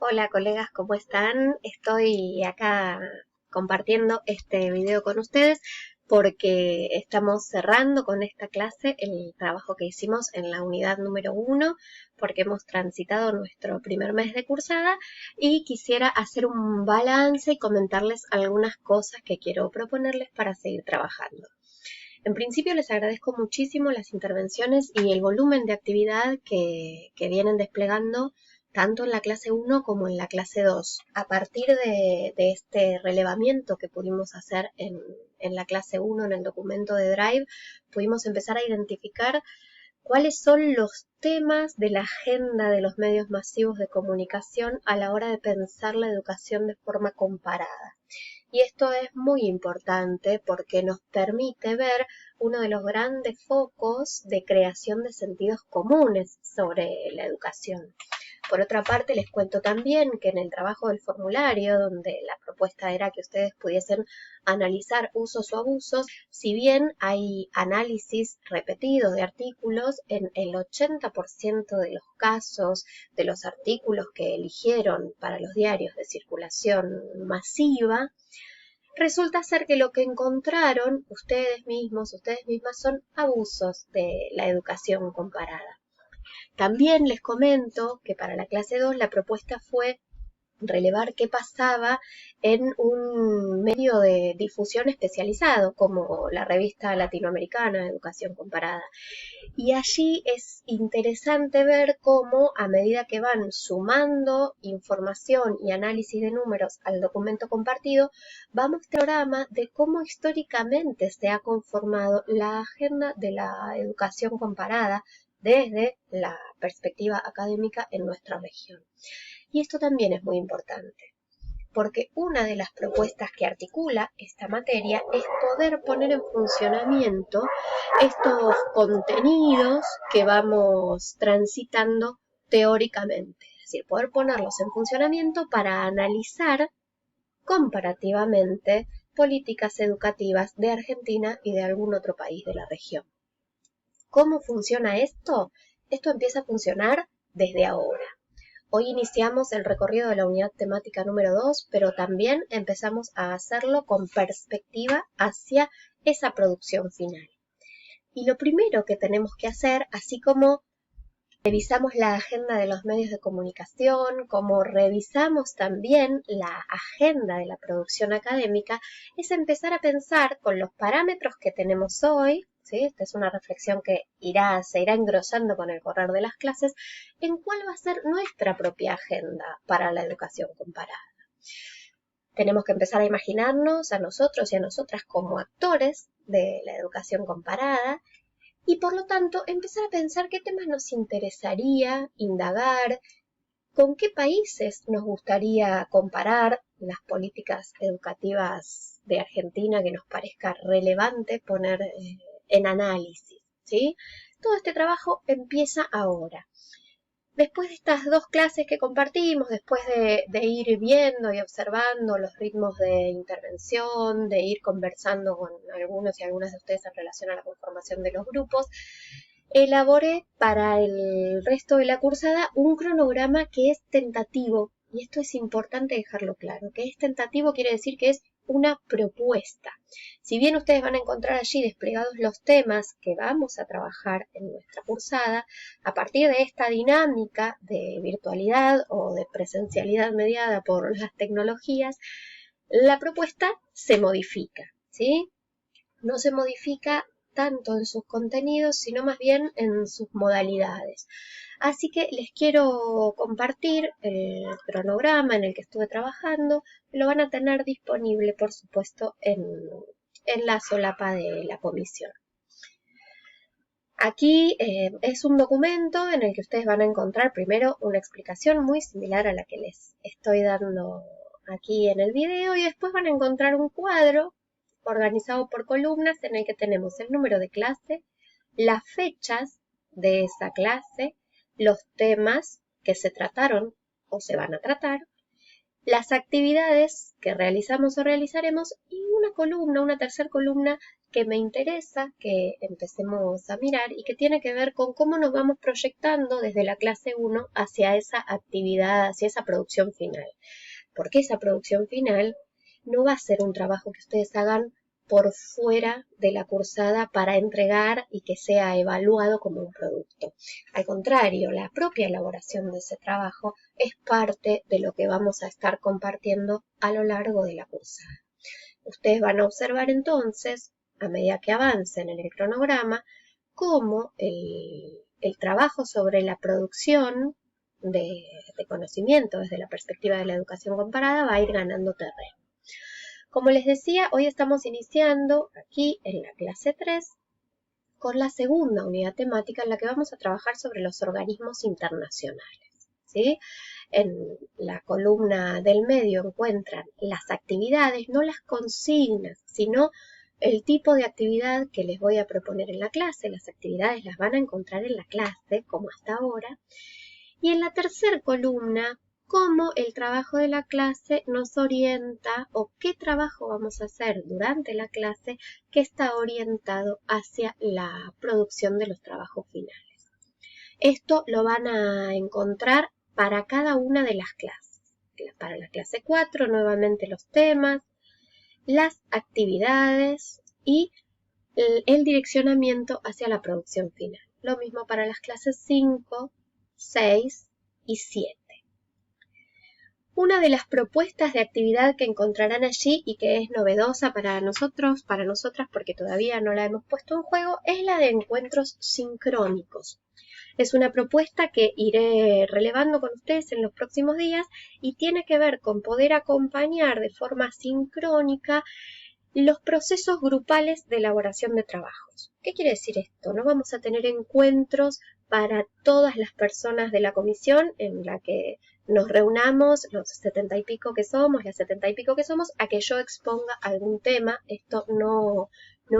Hola colegas, ¿cómo están? Estoy acá compartiendo este video con ustedes porque estamos cerrando con esta clase el trabajo que hicimos en la unidad número 1 porque hemos transitado nuestro primer mes de cursada y quisiera hacer un balance y comentarles algunas cosas que quiero proponerles para seguir trabajando. En principio les agradezco muchísimo las intervenciones y el volumen de actividad que vienen desplegando tanto en la clase 1 como en la clase 2. A partir de este relevamiento que pudimos hacer en la clase 1 en el documento de Drive, pudimos empezar a identificar cuáles son los temas de la agenda de los medios masivos de comunicación a la hora de pensar la educación de forma comparada. Y esto es muy importante porque nos permite ver uno de los grandes focos de creación de sentidos comunes sobre la educación. Por otra parte, les cuento también que en el trabajo del formulario, donde la propuesta era que ustedes pudiesen analizar usos o abusos, si bien hay análisis repetidos de artículos, en el 80% de los casos de los artículos que eligieron para los diarios de circulación masiva, resulta ser que lo que encontraron ustedes mismos, ustedes mismas, son abusos de la educación comparada. También les comento que para la clase 2 la propuesta fue relevar qué pasaba en un medio de difusión especializado como la revista latinoamericana de Educación Comparada. Y allí es interesante ver cómo a medida que van sumando información y análisis de números al documento compartido, vamos a este programa de cómo históricamente se ha conformado la agenda de la educación comparada desde la perspectiva académica en nuestra región. Y esto también es muy importante, porque una de las propuestas que articula esta materia es poder poner en funcionamiento estos contenidos que vamos transitando teóricamente, es decir, poder ponerlos en funcionamiento para analizar comparativamente políticas educativas de Argentina y de algún otro país de la región. ¿Cómo funciona esto? Esto empieza a funcionar desde ahora. Hoy iniciamos el recorrido de la unidad temática número 2, pero también empezamos a hacerlo con perspectiva hacia esa producción final. Y lo primero que tenemos que hacer, así como revisamos la agenda de los medios de comunicación, como revisamos también la agenda de la producción académica, es empezar a pensar con los parámetros que tenemos hoy, ¿sí? Esta es una reflexión que se irá engrosando con el correr de las clases, en cuál va a ser nuestra propia agenda para la educación comparada. Tenemos que empezar a imaginarnos a nosotros y a nosotras como actores de la educación comparada, y por lo tanto empezar a pensar qué temas nos interesaría indagar, con qué países nos gustaría comparar las políticas educativas de Argentina que nos parezca relevante poner en análisis, ¿sí? Todo este trabajo empieza ahora. Después de estas dos clases que compartimos, después de ir viendo y observando los ritmos de intervención, de ir conversando con algunos y algunas de ustedes en relación a la conformación de los grupos, elaboré para el resto de la cursada un cronograma que es tentativo, y esto es importante dejarlo claro, que es tentativo quiere decir que es una propuesta. Si bien ustedes van a encontrar allí desplegados los temas que vamos a trabajar en nuestra cursada, a partir de esta dinámica de virtualidad o de presencialidad mediada por las tecnologías, la propuesta se modifica, ¿sí? No se modifica tanto en sus contenidos, sino más bien en sus modalidades. Así que les quiero compartir el cronograma en el que estuve trabajando. Lo van a tener disponible, por supuesto, en la solapa de la comisión. Aquí es un documento en el que ustedes van a encontrar primero una explicación muy similar a la que les estoy dando aquí en el video, y después van a encontrar un cuadro organizado por columnas en el que tenemos el número de clase, las fechas de esa clase, los temas que se trataron o se van a tratar, las actividades que realizamos o realizaremos y una columna, una tercera columna que me interesa que empecemos a mirar y que tiene que ver con cómo nos vamos proyectando desde la clase 1 hacia esa actividad, hacia esa producción final. Porque esa producción final no va a ser un trabajo que ustedes hagan por fuera de la cursada para entregar y que sea evaluado como un producto. Al contrario, la propia elaboración de ese trabajo es parte de lo que vamos a estar compartiendo a lo largo de la cursada. Ustedes van a observar entonces, a medida que avancen en el cronograma, cómo el trabajo sobre la producción de conocimiento desde la perspectiva de la educación comparada va a ir ganando terreno. Como les decía, hoy estamos iniciando aquí en la clase 3 con la segunda unidad temática en la que vamos a trabajar sobre los organismos internacionales, ¿sí? En la columna del medio encuentran las actividades, no las consignas, sino el tipo de actividad que les voy a proponer en la clase. Las actividades las van a encontrar en la clase, como hasta ahora. Y en la tercera columna, cómo el trabajo de la clase nos orienta o qué trabajo vamos a hacer durante la clase que está orientado hacia la producción de los trabajos finales. Esto lo van a encontrar para cada una de las clases. Para la clase 4, nuevamente los temas, las actividades y el direccionamiento hacia la producción final. Lo mismo para las clases 5, 6 y 7. Una de las propuestas de actividad que encontrarán allí y que es novedosa para nosotros, para nosotras, porque todavía no la hemos puesto en juego, es la de encuentros sincrónicos. Es una propuesta que iré relevando con ustedes en los próximos días y tiene que ver con poder acompañar de forma sincrónica los procesos grupales de elaboración de trabajos. ¿Qué quiere decir esto? No vamos a tener encuentros para todas las personas de la comisión en la que nos reunamos, los 70 y pico que somos, las 70 y pico que somos, a que yo exponga algún tema. Esto no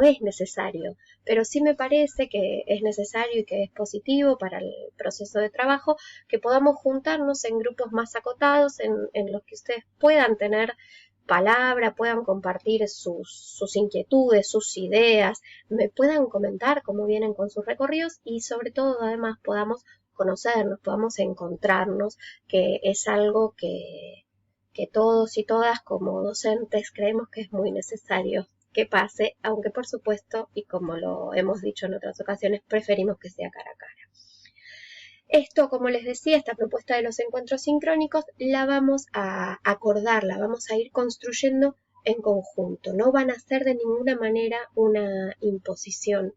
es necesario, pero sí me parece que es necesario y que es positivo para el proceso de trabajo que podamos juntarnos en grupos más acotados en los que ustedes puedan tener palabra, puedan compartir sus inquietudes, sus ideas, me puedan comentar cómo vienen con sus recorridos y sobre todo además podamos conocernos, podamos encontrarnos, que es algo que todos y todas como docentes creemos que es muy necesario que pase, aunque por supuesto, y como lo hemos dicho en otras ocasiones, preferimos que sea cara a cara. Esto, como les decía, esta propuesta de los encuentros sincrónicos la vamos a acordar, la vamos a ir construyendo en conjunto. No van a ser de ninguna manera una imposición.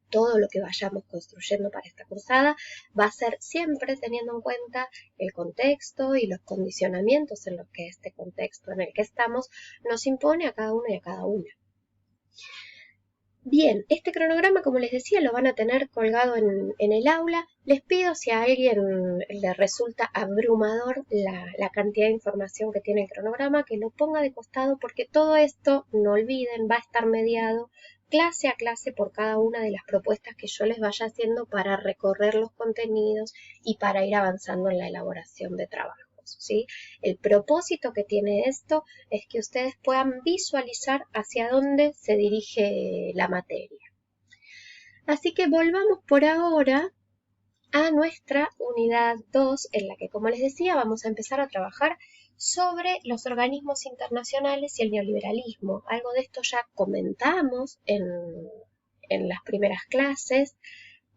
Todo lo que vayamos construyendo para esta cursada va a ser siempre teniendo en cuenta el contexto y los condicionamientos en los que este contexto en el que estamos nos impone a cada uno y a cada una. Bien, este cronograma, como les decía, lo van a tener colgado en el aula. Les pido, si a alguien le resulta abrumador la cantidad de información que tiene el cronograma, que lo ponga de costado, porque todo esto, no olviden, va a estar mediado clase a clase por cada una de las propuestas que yo les vaya haciendo para recorrer los contenidos y para ir avanzando en la elaboración de trabajo. ¿Sí? El propósito que tiene esto es que ustedes puedan visualizar hacia dónde se dirige la materia. Así que volvamos por ahora a nuestra unidad 2, en la que, como les decía, vamos a empezar a trabajar sobre los organismos internacionales y el neoliberalismo. Algo de esto ya comentamos en las primeras clases.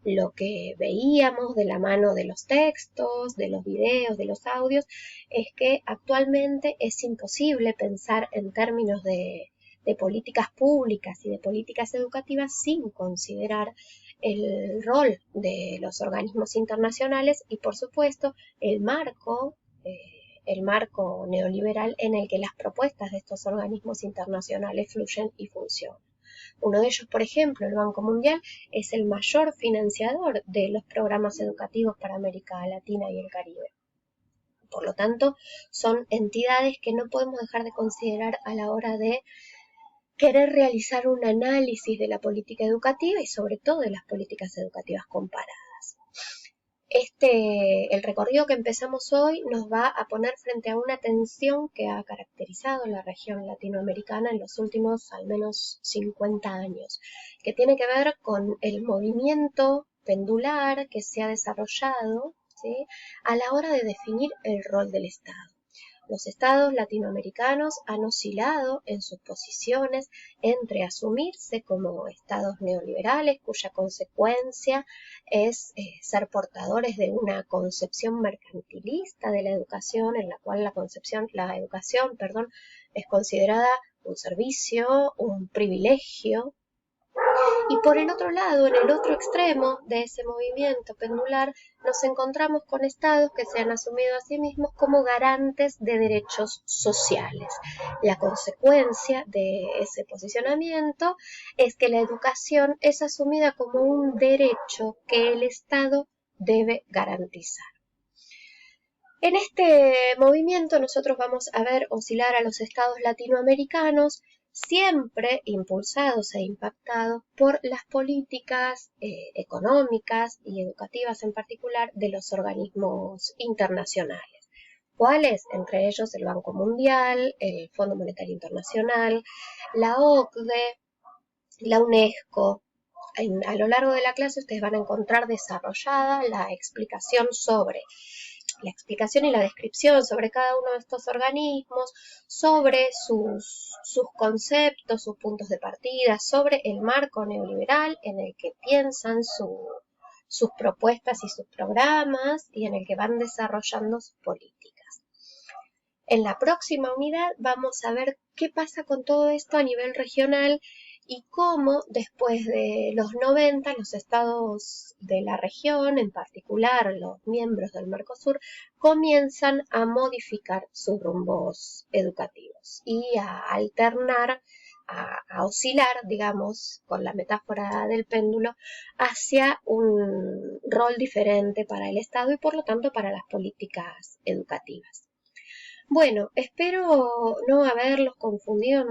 Lo que veíamos de la mano de los textos, de los videos, de los audios, es que actualmente es imposible pensar en términos de políticas públicas y de políticas educativas sin considerar el rol de los organismos internacionales y, por supuesto, el marco neoliberal en el que las propuestas de estos organismos internacionales fluyen y funcionan. Uno de ellos, por ejemplo, el Banco Mundial, es el mayor financiador de los programas educativos para América Latina y el Caribe. Por lo tanto, son entidades que no podemos dejar de considerar a la hora de querer realizar un análisis de la política educativa y sobre todo de las políticas educativas comparadas. El recorrido que empezamos hoy nos va a poner frente a una tensión que ha caracterizado la región latinoamericana en los últimos al menos 50 años, que tiene que ver con el movimiento pendular que se ha desarrollado, ¿sí?, a la hora de definir el rol del Estado. Los estados latinoamericanos han oscilado en sus posiciones entre asumirse como estados neoliberales, cuya consecuencia es ser portadores de una concepción mercantilista de la educación, en la cual la educación, es considerada un servicio, un privilegio. Y por el otro lado, en el otro extremo de ese movimiento pendular, nos encontramos con estados que se han asumido a sí mismos como garantes de derechos sociales. La consecuencia de ese posicionamiento es que la educación es asumida como un derecho que el Estado debe garantizar. En este movimiento nosotros vamos a ver oscilar a los estados latinoamericanos, siempre impulsados e impactados por las políticas económicas y educativas en particular de los organismos internacionales. ¿Cuáles? Entre ellos el Banco Mundial, el Fondo Monetario Internacional, la OCDE, la UNESCO. A lo largo de la clase ustedes van a encontrar desarrollada la explicación y la descripción sobre cada uno de estos organismos, sobre sus conceptos, sus puntos de partida, sobre el marco neoliberal en el que piensan sus propuestas y sus programas y en el que van desarrollando sus políticas. En la próxima unidad vamos a ver qué pasa con todo esto a nivel regional y cómo después de los 90 los estados de la región, en particular los miembros del Mercosur, comienzan a modificar sus rumbos educativos y a alternar, a oscilar, digamos, con la metáfora del péndulo, hacia un rol diferente para el Estado y por lo tanto para las políticas educativas. Bueno, espero no haberlas confundido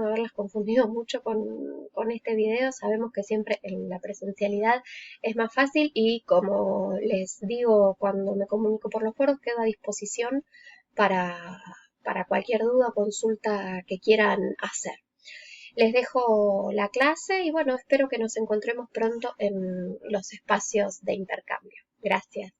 mucho con este video. Sabemos que siempre en la presencialidad es más fácil y como les digo cuando me comunico por los foros, quedo a disposición para cualquier duda o consulta que quieran hacer. Les dejo la clase y bueno, espero que nos encontremos pronto en los espacios de intercambio. Gracias.